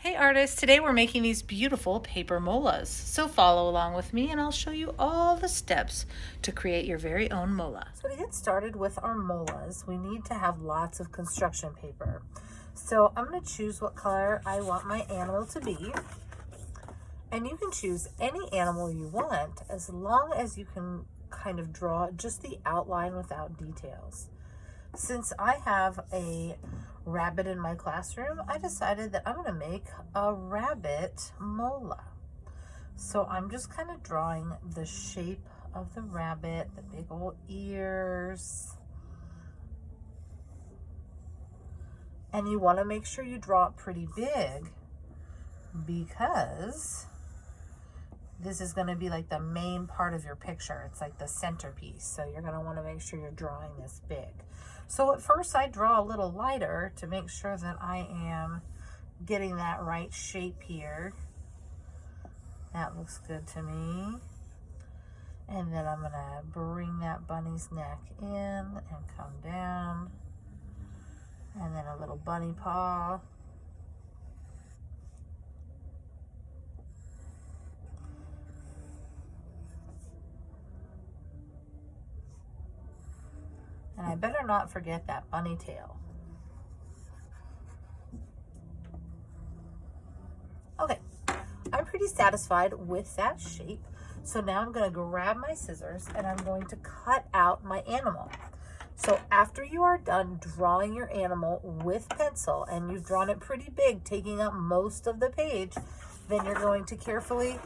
Hey artists, today we're making these beautiful paper molas. So follow along with me and I'll show you all the steps to create your very own mola. So to get started with our molas, we need to have lots of construction paper. So I'm going to choose what color I want my animal to be. And you can choose any animal you want as long as you can kind of draw just the outline without details. Since I have a rabbit in my classroom, I decided that I'm going to make a rabbit mola. So I'm just kind of drawing the shape of the rabbit, the big old ears. And you want to make sure you draw it pretty big because this is going to be like the main part of your picture. It's like the centerpiece. So you're going to want to make sure you're drawing this big. So at first I draw a little lighter to make sure that I am getting that right shape here. That looks good to me. And then I'm going to bring that bunny's neck in and come down. And then a little bunny paw. And I better not forget that bunny tail. Okay, I'm pretty satisfied with that shape. So now I'm going to grab my scissors and I'm going to cut out my animal. So after you are done drawing your animal with pencil and you've drawn it pretty big, taking up most of the page, then you're going to carefully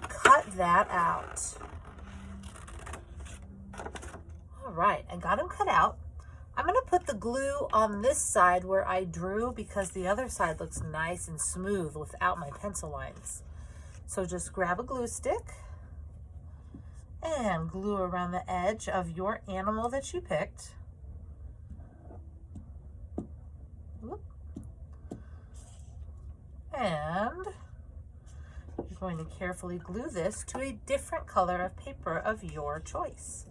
cut that out. All right, I got them cut out. I'm going to put the glue on this side where I drew because the other side looks nice and smooth without my pencil lines. So just grab a glue stick and glue around the edge of your animal that you picked. Whoop. And you're going to carefully glue this to a different color of paper of your choice.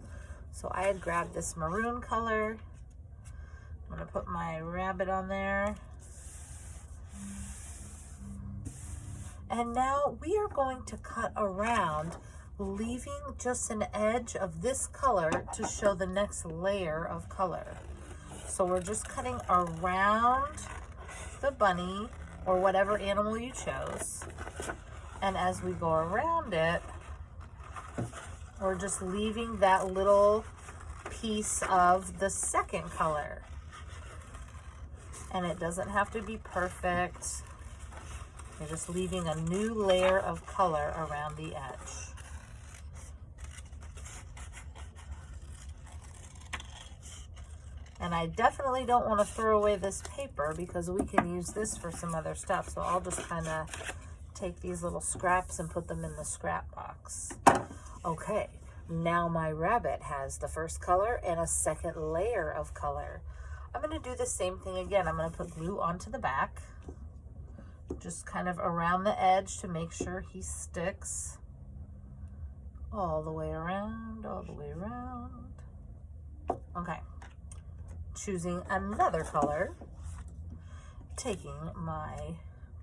So I had grabbed this maroon color. I'm going to put my rabbit on there. And now we are going to cut around, leaving just an edge of this color to show the next layer of color. So we're just cutting around the bunny or whatever animal you chose. And as we go around it, we're just leaving that little piece of the second color. And it doesn't have to be perfect. You're just leaving a new layer of color around the edge. And I definitely don't want to throw away this paper because we can use this for some other stuff. So I'll just kind of take these little scraps and put them in the scrap box. Okay, now my rabbit has the first color and a second layer of color. I'm going to do the same thing again. I'm going to put glue onto the back, just kind of around the edge to make sure he sticks all the way around, all the way around. Okay, choosing another color, taking my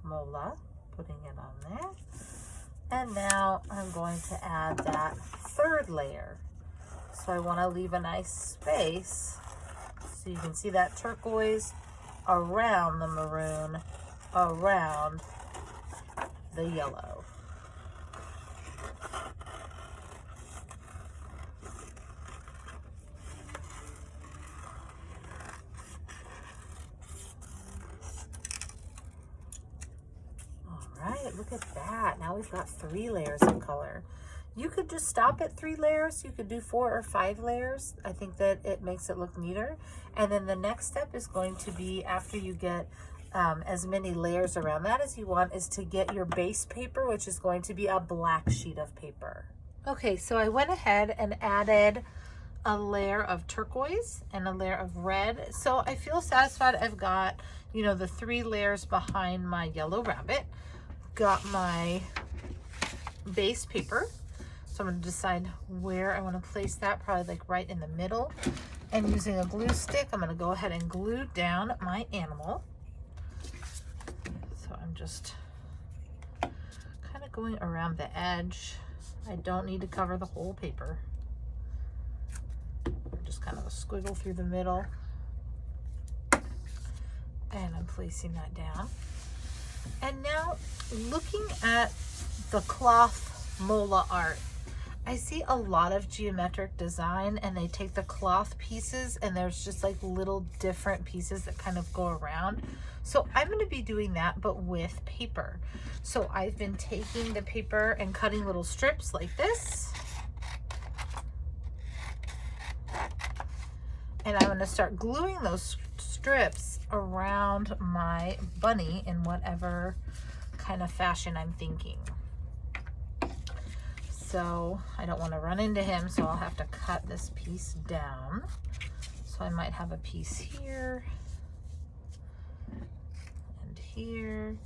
mola, putting it on there. And now I'm going to add that third layer. So I want to leave a nice space so you can see that turquoise around the maroon, around the yellow. Right, look at that. Now we've got 3 layers of color. You could just stop at 3 layers. You could do 4 or 5 layers. I think that it makes it look neater. And then the next step is going to be, after you get as many layers around that as you want, is to get your base paper, which is going to be a black sheet of paper. Okay, so I went ahead and added a layer of turquoise and a layer of red. So I feel satisfied. I've got, you know, the 3 layers behind my yellow rabbit. Got my base paper. So I'm going to decide where I want to place that, probably like right in the middle. And using a glue stick, I'm going to go ahead and glue down my animal. So I'm just going around the edge. I don't need to cover the whole paper. Just kind of a squiggle through the middle. And I'm placing that down. And now looking at the cloth Mola art, I see a lot of geometric design, and they take the cloth pieces and there's just like little different pieces that kind of go around. So I'm going to be doing that, but with paper. So I've been taking the paper and cutting little strips like this. And I'm going to start gluing those strips around my bunny in whatever kind of fashion I'm thinking. So I don't want to run into him, so I'll have to cut this piece down. So I might have a piece here and here.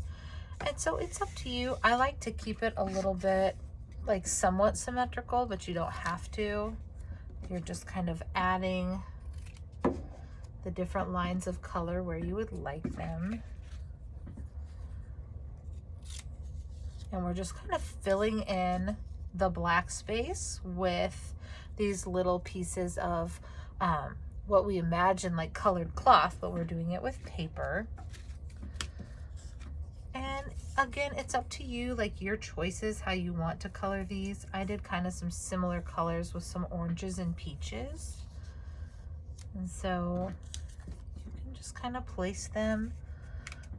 And so it's up to you. I like to keep it a little bit like somewhat symmetrical, but you don't have to. You're just kind of adding the different lines of color where you would like them. And we're just kind of filling in the black space with these little pieces of what we imagine like colored cloth, but we're doing it with paper. And again, it's up to you, like your choices, how you want to color these. I did kind of some similar colors with some oranges and peaches. And so you can just kind of place them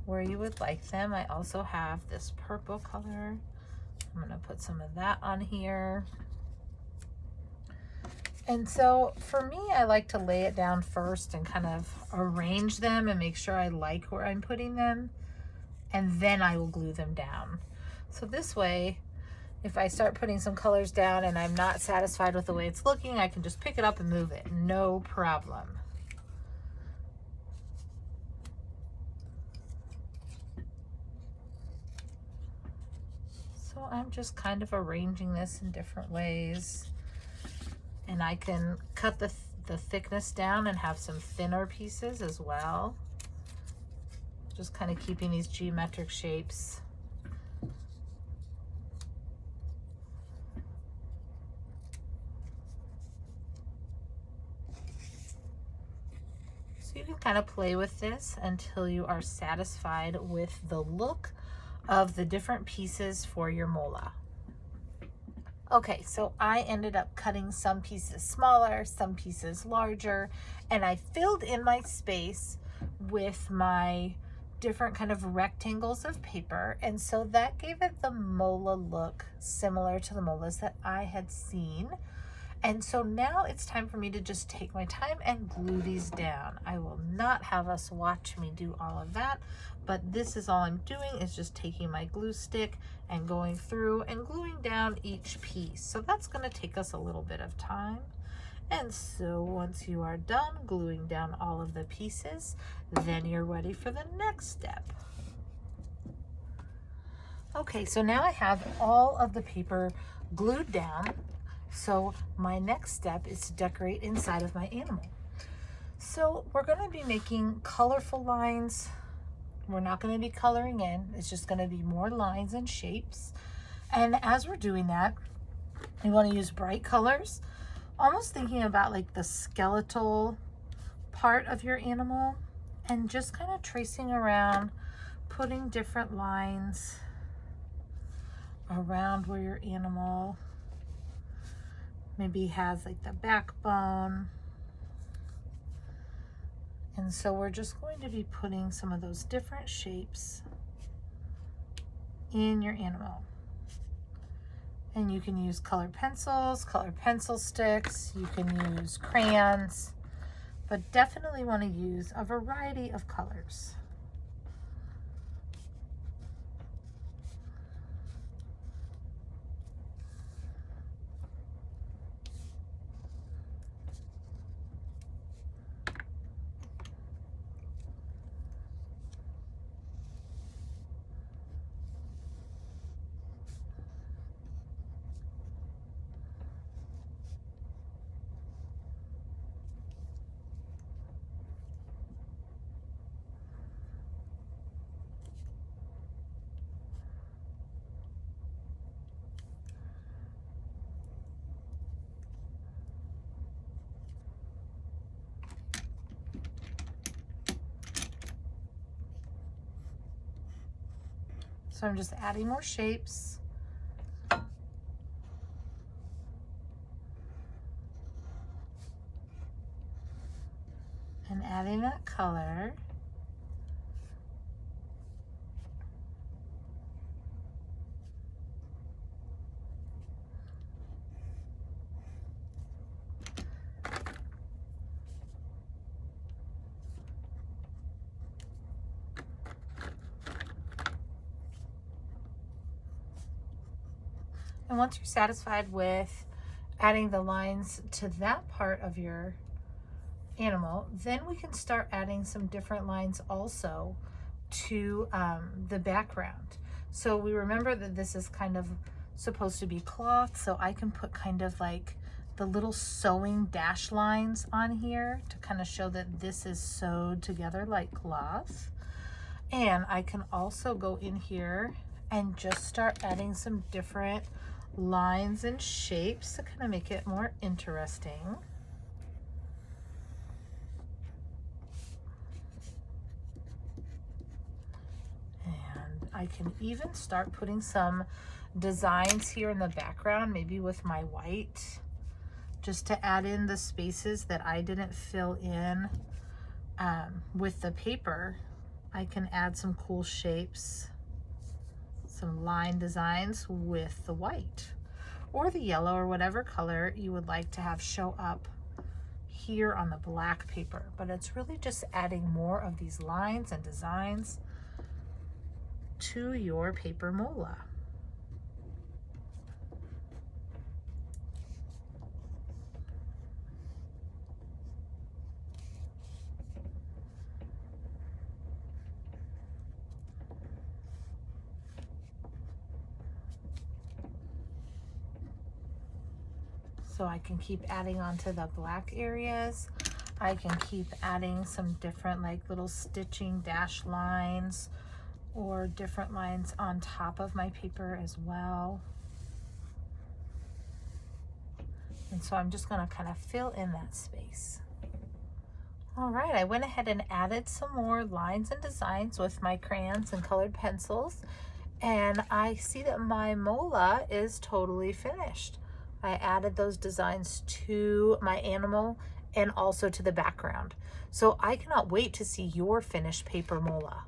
where you would like them. I also have this purple color. I'm going to put some of that on here. And so for me, I like to lay it down first and kind of arrange them and make sure I like where I'm putting them. And then I will glue them down. So this way, if I start putting some colors down and I'm not satisfied with the way it's looking, I can just pick it up and move it. No problem. So I'm just kind of arranging this in different ways. And I can cut the thickness down and have some thinner pieces as well. Just kind of keeping these geometric shapes. So you can kind of play with this until you are satisfied with the look of the different pieces for your mola. Okay, so I ended up cutting some pieces smaller, some pieces larger, and I filled in my space with my different kind of rectangles of paper, and so that gave it the mola look similar to the molas that I had seen. And so now it's time for me to just take my time and glue these down. I will not have us watch me do all of that, but this is all I'm doing, is just taking my glue stick and going through and gluing down each piece. So that's going to take us a little bit of time. And so once you are done gluing down all of the pieces, then you're ready for the next step. Okay, so now I have all of the paper glued down. So my next step is to decorate inside of my animal. So we're going to be making colorful lines. We're not going to be coloring in. It's just going to be more lines and shapes. And as we're doing that, you want to use bright colors, almost thinking about like the skeletal part of your animal, and just kind of tracing around, putting different lines around where your animal maybe has like the backbone. And so we're just going to be putting some of those different shapes in your animal. And you can use colored pencils, colored pencil sticks, you can use crayons, but definitely want to use a variety of colors. So I'm just adding more shapes. And adding that color. And once you're satisfied with adding the lines to that part of your animal, then we can start adding some different lines also to the background. So we remember that this is kind of supposed to be cloth, so I can put kind of like the little sewing dash lines on here to kind of show that this is sewed together like cloth. And I can also go in here and just start adding some different lines and shapes to kind of make it more interesting. And I can even start putting some designs here in the background, maybe with my white, just to add in the spaces that I didn't fill in with the paper. I can add some cool shapes, some line designs with the white or the yellow or whatever color you would like to have show up here on the black paper. But it's really just adding more of these lines and designs to your paper mola. So I can keep adding onto the black areas. I can keep adding some different like little stitching dash lines or different lines on top of my paper as well. And so I'm just gonna kind of fill in that space. All right, I went ahead and added some more lines and designs with my crayons and colored pencils. And I see that my mola is totally finished. I added those designs to my animal and also to the background. So I cannot wait to see your finished paper mola.